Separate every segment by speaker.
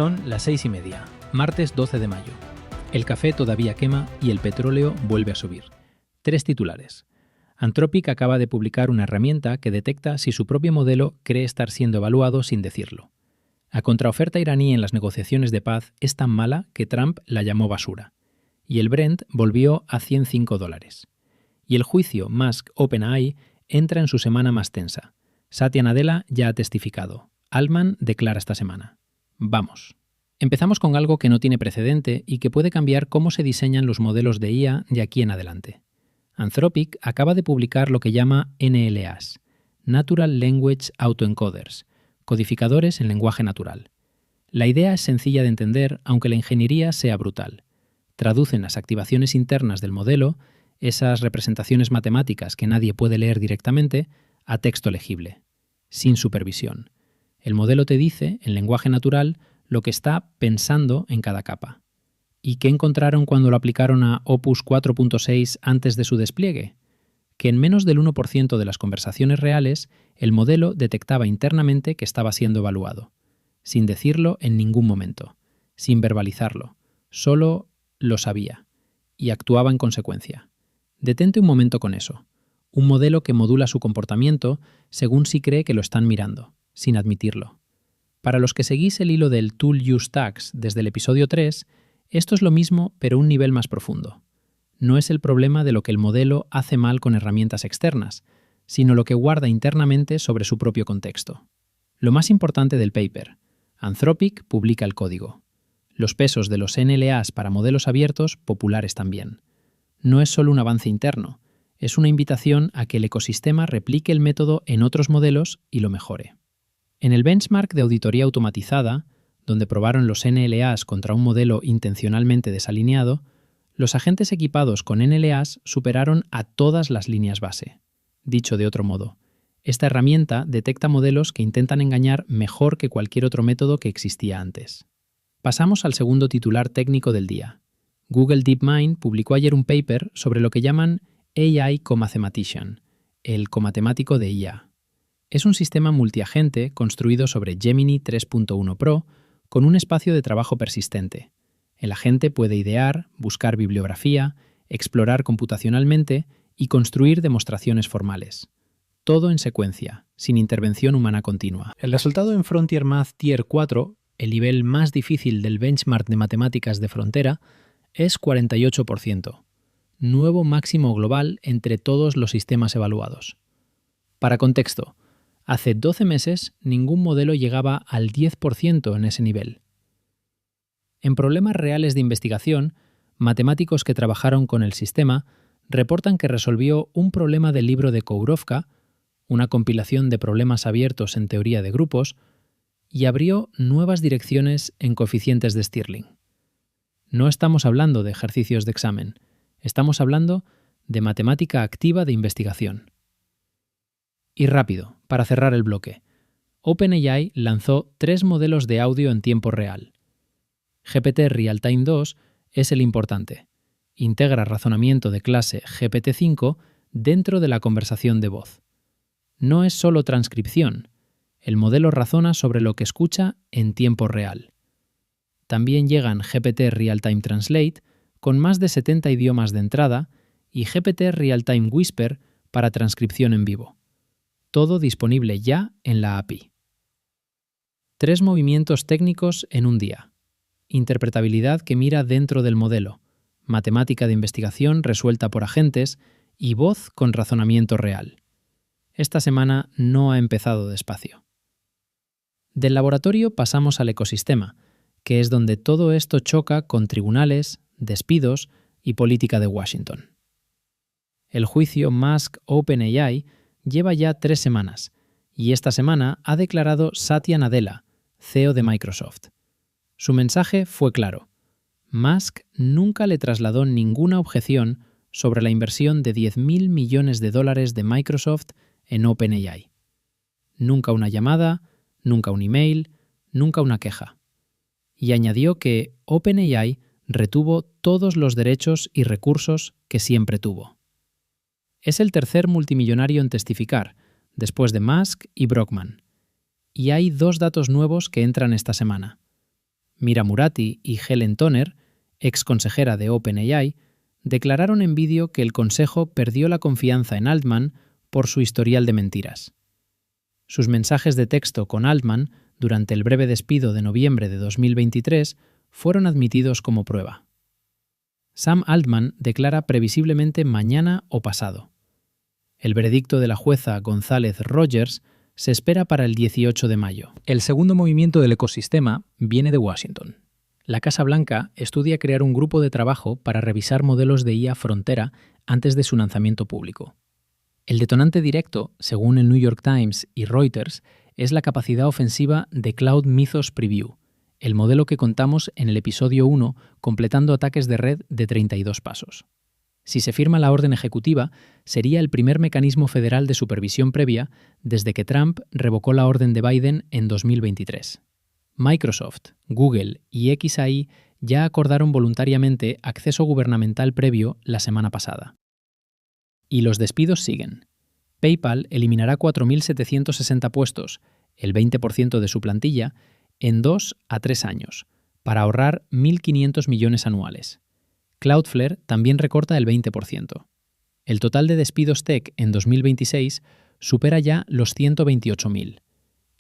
Speaker 1: Son las 6:30, martes 12 de mayo. El café todavía quema y el petróleo vuelve a subir. 3 titulares. Anthropic acaba de publicar una herramienta que detecta si su propio modelo cree estar siendo evaluado sin decirlo. La contraoferta iraní en las negociaciones de paz es tan mala que Trump la llamó basura. Y el Brent volvió a $105. Y el juicio Musk-OpenAI entra en su semana más tensa. Satya Nadella ya ha testificado. Altman declara esta semana. Vamos. Empezamos con algo que no tiene precedente y que puede cambiar cómo se diseñan los modelos de IA de aquí en adelante. Anthropic acaba de publicar lo que llama NLAs, Natural Language Autoencoders, codificadores en lenguaje natural. La idea es sencilla de entender, aunque la ingeniería sea brutal. Traducen las activaciones internas del modelo, esas representaciones matemáticas que nadie puede leer directamente, a texto legible, sin supervisión. El modelo te dice, en lenguaje natural, lo que está pensando en cada capa. ¿Y qué encontraron cuando lo aplicaron a Opus 4.6 antes de su despliegue? Que en menos del 1% de las conversaciones reales, el modelo detectaba internamente que estaba siendo evaluado, sin decirlo en ningún momento, sin verbalizarlo, solo lo sabía, y actuaba en consecuencia. Detente un momento con eso. Un modelo que modula su comportamiento según si cree que lo están mirando, sin admitirlo. Para los que seguís el hilo del Tool Use Tags desde el episodio 3, esto es lo mismo pero un nivel más profundo. No es el problema de lo que el modelo hace mal con herramientas externas, sino lo que guarda internamente sobre su propio contexto. Lo más importante del paper, Anthropic publica el código. Los pesos de los NLAs para modelos abiertos, populares también. No es solo un avance interno, es una invitación a que el ecosistema replique el método en otros modelos y lo mejore. En el benchmark de auditoría automatizada, donde probaron los NLAs contra un modelo intencionalmente desalineado, los agentes equipados con NLAs superaron a todas las líneas base. Dicho de otro modo, esta herramienta detecta modelos que intentan engañar mejor que cualquier otro método que existía antes. Pasamos al segundo titular técnico del día. Google DeepMind publicó ayer un paper sobre lo que llaman AI Comathematician, el comatemático de IA. Es un sistema multiagente construido sobre Gemini 3.1 Pro con un espacio de trabajo persistente. El agente puede idear, buscar bibliografía, explorar computacionalmente y construir demostraciones formales. Todo en secuencia, sin intervención humana continua. El resultado en Frontier Math Tier 4, el nivel más difícil del benchmark de matemáticas de frontera, es 48%, nuevo máximo global entre todos los sistemas evaluados. Para contexto, hace 12 meses ningún modelo llegaba al 10% en ese nivel. En problemas reales de investigación, matemáticos que trabajaron con el sistema reportan que resolvió un problema del libro de Kourovka, una compilación de problemas abiertos en teoría de grupos, y abrió nuevas direcciones en coeficientes de Stirling. No estamos hablando de ejercicios de examen, estamos hablando de matemática activa de investigación. Y rápido, para cerrar el bloque, OpenAI lanzó 3 modelos de audio en tiempo real. GPT Realtime 2 es el importante. Integra razonamiento de clase GPT-5 dentro de la conversación de voz. No es solo transcripción. El modelo razona sobre lo que escucha en tiempo real. También llegan GPT Realtime Translate con más de 70 idiomas de entrada y GPT Realtime Whisper para transcripción en vivo. Todo disponible ya en la API. 3 movimientos técnicos en un día. Interpretabilidad que mira dentro del modelo, matemática de investigación resuelta por agentes y voz con razonamiento real. Esta semana no ha empezado despacio. Del laboratorio pasamos al ecosistema, que es donde todo esto choca con tribunales, despidos y política de Washington. El juicio Musk-OpenAI lleva ya 3 semanas, y esta semana ha declarado Satya Nadella, CEO de Microsoft. Su mensaje fue claro. Musk nunca le trasladó ninguna objeción sobre la inversión de $10.000 millones de Microsoft en OpenAI. Nunca una llamada, nunca un email, nunca una queja. Y añadió que OpenAI retuvo todos los derechos y recursos que siempre tuvo. Es el tercer multimillonario en testificar, después de Musk y Brockman. Y hay 2 datos nuevos que entran esta semana. Mira Murati y Helen Toner, ex consejera de OpenAI, declararon en vídeo que el consejo perdió la confianza en Altman por su historial de mentiras. Sus mensajes de texto con Altman durante el breve despido de noviembre de 2023 fueron admitidos como prueba. Sam Altman declara previsiblemente mañana o pasado. El veredicto de la jueza González Rogers se espera para el 18 de mayo. El segundo movimiento del ecosistema viene de Washington. La Casa Blanca estudia crear un grupo de trabajo para revisar modelos de IA frontera antes de su lanzamiento público. El detonante directo, según el New York Times y Reuters, es la capacidad ofensiva de Cloud Mythos Preview, el modelo que contamos en el episodio 1, completando ataques de red de 32 pasos. Si se firma la orden ejecutiva, sería el primer mecanismo federal de supervisión previa desde que Trump revocó la orden de Biden en 2023. Microsoft, Google y XAI ya acordaron voluntariamente acceso gubernamental previo la semana pasada. Y los despidos siguen. PayPal eliminará 4.760 puestos, el 20% de su plantilla, en 2 a 3 años, para ahorrar 1.500 millones anuales. Cloudflare también recorta el 20%. El total de despidos tech en 2026 supera ya los 128.000.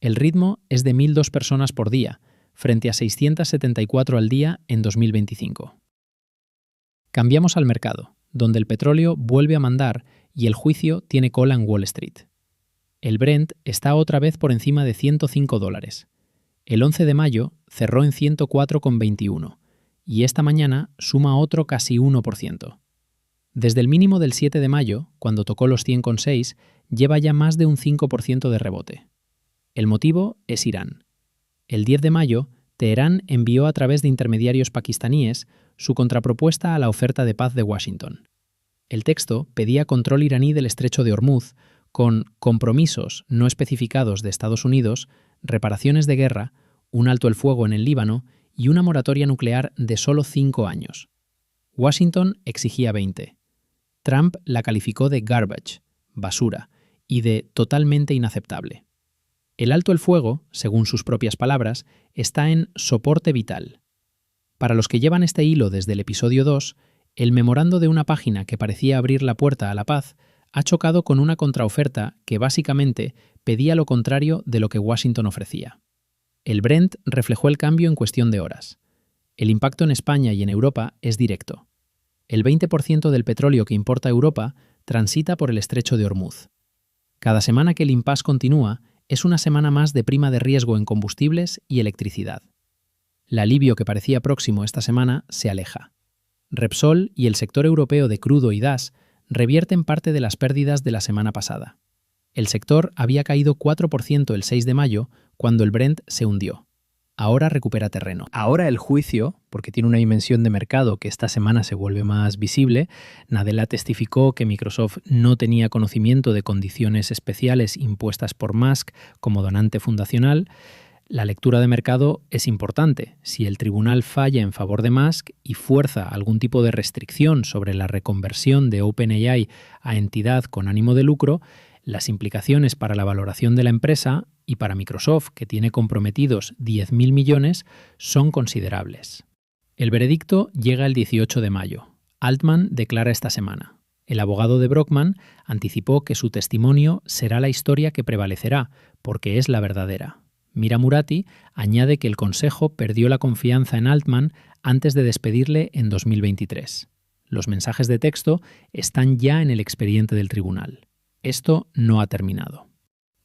Speaker 1: El ritmo es de 1.002 personas por día, frente a 674 al día en 2025. Cambiamos al mercado, donde el petróleo vuelve a mandar y el juicio tiene cola en Wall Street. El Brent está otra vez por encima de $105. El 11 de mayo cerró en 104,21 y esta mañana suma otro casi 1%. Desde el mínimo del 7 de mayo, cuando tocó los 100,6, lleva ya más de un 5% de rebote. El motivo es Irán. El 10 de mayo, Teherán envió a través de intermediarios pakistaníes su contrapropuesta a la oferta de paz de Washington. El texto pedía control iraní del estrecho de Hormuz con compromisos no especificados de Estados Unidos, reparaciones de guerra, un alto el fuego en el Líbano y una moratoria nuclear de solo 5 años. Washington exigía 20. Trump la calificó de garbage, basura, y de totalmente inaceptable. El alto el fuego, según sus propias palabras, está en soporte vital. Para los que llevan este hilo desde el episodio 2, el memorando de una página que parecía abrir la puerta a la paz ha chocado con una contraoferta que básicamente pedía lo contrario de lo que Washington ofrecía. El Brent reflejó el cambio en cuestión de horas. El impacto en España y en Europa es directo. El 20% del petróleo que importa Europa transita por el estrecho de Hormuz. Cada semana que el impasse continúa es una semana más de prima de riesgo en combustibles y electricidad. El alivio que parecía próximo esta semana se aleja. Repsol y el sector europeo de crudo y gas revierten parte de las pérdidas de la semana pasada. El sector había caído 4% el 6 de mayo cuando el Brent se hundió. Ahora recupera terreno. Ahora el juicio, porque tiene una dimensión de mercado que esta semana se vuelve más visible, Nadella testificó que Microsoft no tenía conocimiento de condiciones especiales impuestas por Musk como donante fundacional. La lectura de mercado es importante. Si el tribunal falla en favor de Musk y fuerza algún tipo de restricción sobre la reconversión de OpenAI a entidad con ánimo de lucro, las implicaciones para la valoración de la empresa y para Microsoft, que tiene comprometidos 10.000 millones, son considerables. El veredicto llega el 18 de mayo. Altman declara esta semana. El abogado de Brockman anticipó que su testimonio será la historia que prevalecerá, porque es la verdadera. Mira Murati añade que el Consejo perdió la confianza en Altman antes de despedirle en 2023. Los mensajes de texto están ya en el expediente del tribunal. Esto no ha terminado.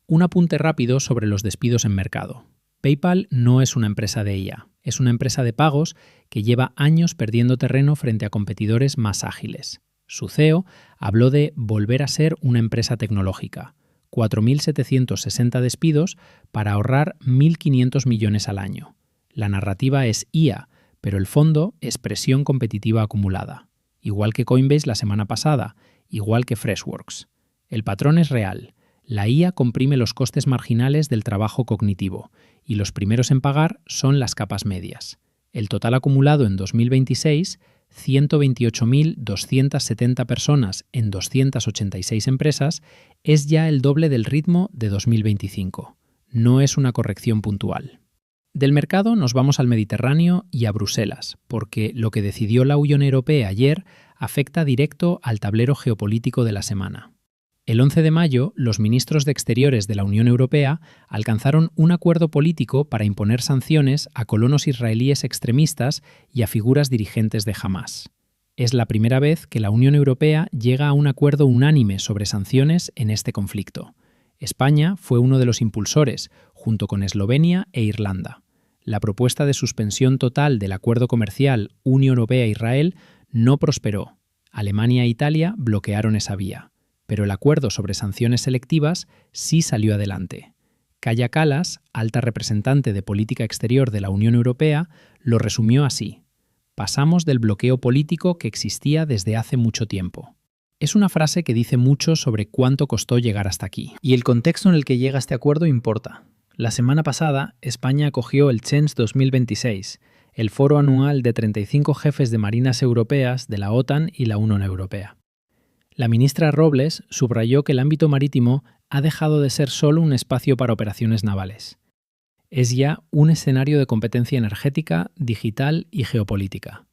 Speaker 1: Un apunte rápido sobre los despidos en mercado. PayPal no es una empresa de IA, es una empresa de pagos que lleva años perdiendo terreno frente a competidores más ágiles. Su CEO habló de volver a ser una empresa tecnológica. 4.760 despidos para ahorrar 1.500 millones al año. La narrativa es IA, pero el fondo es presión competitiva acumulada. Igual que Coinbase la semana pasada, igual que Freshworks. El patrón es real. La IA comprime los costes marginales del trabajo cognitivo y los primeros en pagar son las capas medias. El total acumulado en 2026, 128.270 personas en 286 empresas, es ya el doble del ritmo de 2025. No es una corrección puntual. Del mercado nos vamos al Mediterráneo y a Bruselas, porque lo que decidió la Unión Europea ayer afecta directo al tablero geopolítico de la semana. El 11 de mayo, los ministros de Exteriores de la Unión Europea alcanzaron un acuerdo político para imponer sanciones a colonos israelíes extremistas y a figuras dirigentes de Hamás. Es la primera vez que la Unión Europea llega a un acuerdo unánime sobre sanciones en este conflicto. España fue uno de los impulsores, junto con Eslovenia e Irlanda. La propuesta de suspensión total del acuerdo comercial Unión Europea-Israel no prosperó. Alemania e Italia bloquearon esa vía. Pero el acuerdo sobre sanciones selectivas sí salió adelante. Kaja Kallas, alta representante de política exterior de la Unión Europea, lo resumió así: pasamos del bloqueo político que existía desde hace mucho tiempo. Es una frase que dice mucho sobre cuánto costó llegar hasta aquí. Y el contexto en el que llega este acuerdo importa. La semana pasada, España acogió el CHENS 2026, el foro anual de 35 jefes de marinas europeas de la OTAN y la Unión Europea. La ministra Robles subrayó que el ámbito marítimo ha dejado de ser solo un espacio para operaciones navales. Es ya un escenario de competencia energética, digital y geopolítica.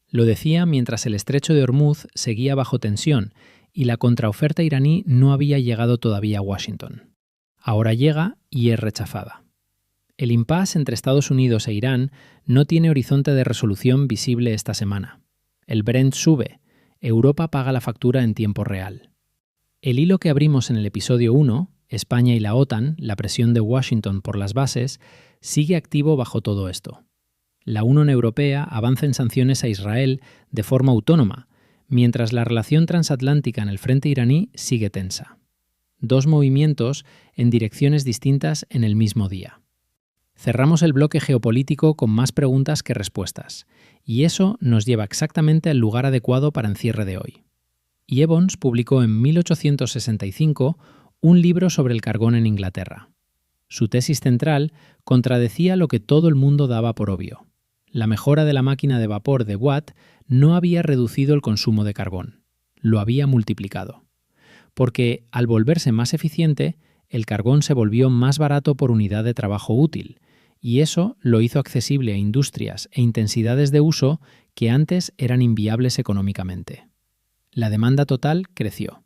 Speaker 1: Lo decía mientras el estrecho de Hormuz seguía bajo tensión y la contraoferta iraní no había llegado todavía a Washington. Ahora llega y es rechazada. El impasse entre Estados Unidos e Irán no tiene horizonte de resolución visible esta semana. El Brent sube. Europa paga la factura en tiempo real. El hilo que abrimos en el episodio 1, España y la OTAN, la presión de Washington por las bases, sigue activo bajo todo esto. La Unión Europea avanza en sanciones a Israel de forma autónoma, mientras la relación transatlántica en el frente iraní sigue tensa. Dos movimientos en direcciones distintas en el mismo día. Cerramos el bloque geopolítico con más preguntas que respuestas, y eso nos lleva exactamente al lugar adecuado para el cierre de hoy. Evans publicó en 1865 un libro sobre el carbón en Inglaterra. Su tesis central contradecía lo que todo el mundo daba por obvio. La mejora de la máquina de vapor de Watt no había reducido el consumo de carbón, lo había multiplicado. Porque, al volverse más eficiente, el carbón se volvió más barato por unidad de trabajo útil, y eso lo hizo accesible a industrias e intensidades de uso que antes eran inviables económicamente. La demanda total creció.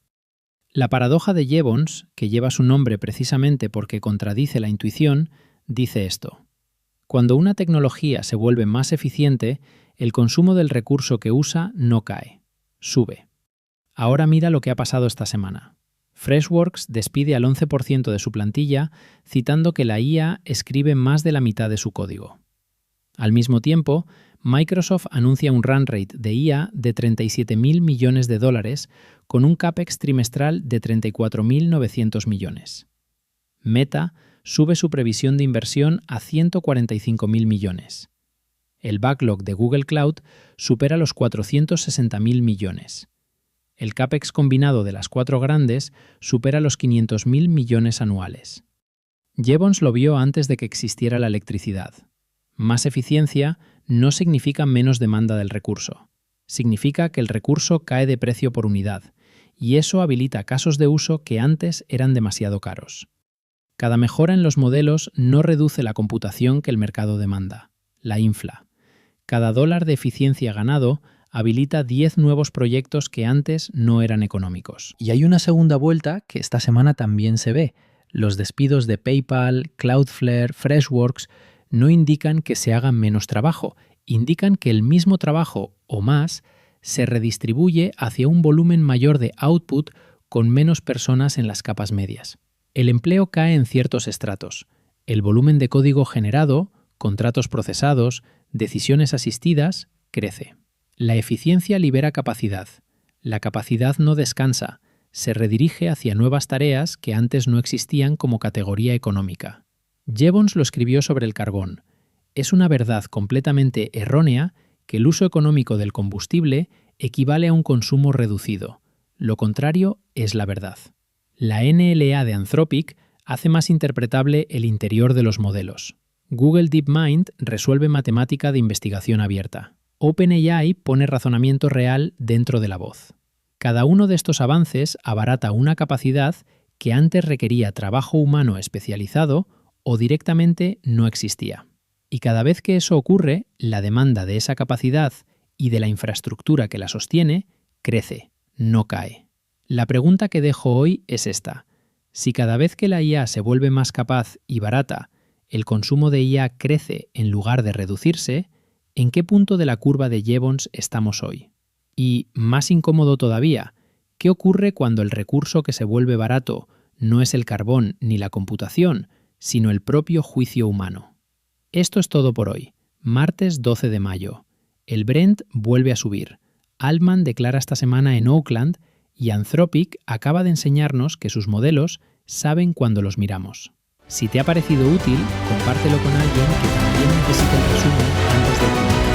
Speaker 1: La paradoja de Jevons, que lleva su nombre precisamente porque contradice la intuición, dice esto: cuando una tecnología se vuelve más eficiente, el consumo del recurso que usa no cae, sube. Ahora mira lo que ha pasado esta semana. Freshworks despide al 11% de su plantilla, citando que la IA escribe más de la mitad de su código. Al mismo tiempo, Microsoft anuncia un run rate de IA de $37.000 millones, con un CAPEX trimestral de 34.900 millones. Meta sube su previsión de inversión a 145.000 millones. El backlog de Google Cloud supera los 460.000 millones. El CAPEX combinado de las cuatro grandes supera los 500.000 millones anuales. Jevons lo vio antes de que existiera la electricidad. Más eficiencia no significa menos demanda del recurso. Significa que el recurso cae de precio por unidad, y eso habilita casos de uso que antes eran demasiado caros. Cada mejora en los modelos no reduce la computación que el mercado demanda, la infla. Cada dólar de eficiencia ganado habilita 10 nuevos proyectos que antes no eran económicos. Y hay una segunda vuelta que esta semana también se ve. Los despidos de PayPal, Cloudflare, Freshworks no indican que se haga menos trabajo, indican que el mismo trabajo o más se redistribuye hacia un volumen mayor de output con menos personas en las capas medias. El empleo cae en ciertos estratos. El volumen de código generado, contratos procesados, decisiones asistidas, crece. La eficiencia libera capacidad. La capacidad no descansa, se redirige hacia nuevas tareas que antes no existían como categoría económica. Jevons lo escribió sobre el carbón. Es una verdad completamente errónea que el uso económico del combustible equivale a un consumo reducido. Lo contrario es la verdad. La NLA de Anthropic hace más interpretable el interior de los modelos. Google DeepMind resuelve matemática de investigación abierta. OpenAI pone razonamiento real dentro de la voz. Cada uno de estos avances abarata una capacidad que antes requería trabajo humano especializado o directamente no existía. Y cada vez que eso ocurre, la demanda de esa capacidad y de la infraestructura que la sostiene crece, no cae. La pregunta que dejo hoy es esta. Si cada vez que la IA se vuelve más capaz y barata, el consumo de IA crece en lugar de reducirse, ¿en qué punto de la curva de Jevons estamos hoy? Y, más incómodo todavía, ¿qué ocurre cuando el recurso que se vuelve barato no es el carbón ni la computación, sino el propio juicio humano? Esto es todo por hoy. Martes 12 de mayo. El Brent vuelve a subir. Altman declara esta semana en Oakland y Anthropic acaba de enseñarnos que sus modelos saben cuando los miramos. Si te ha parecido útil, compártelo con alguien que también necesita el resumen antes de publicar.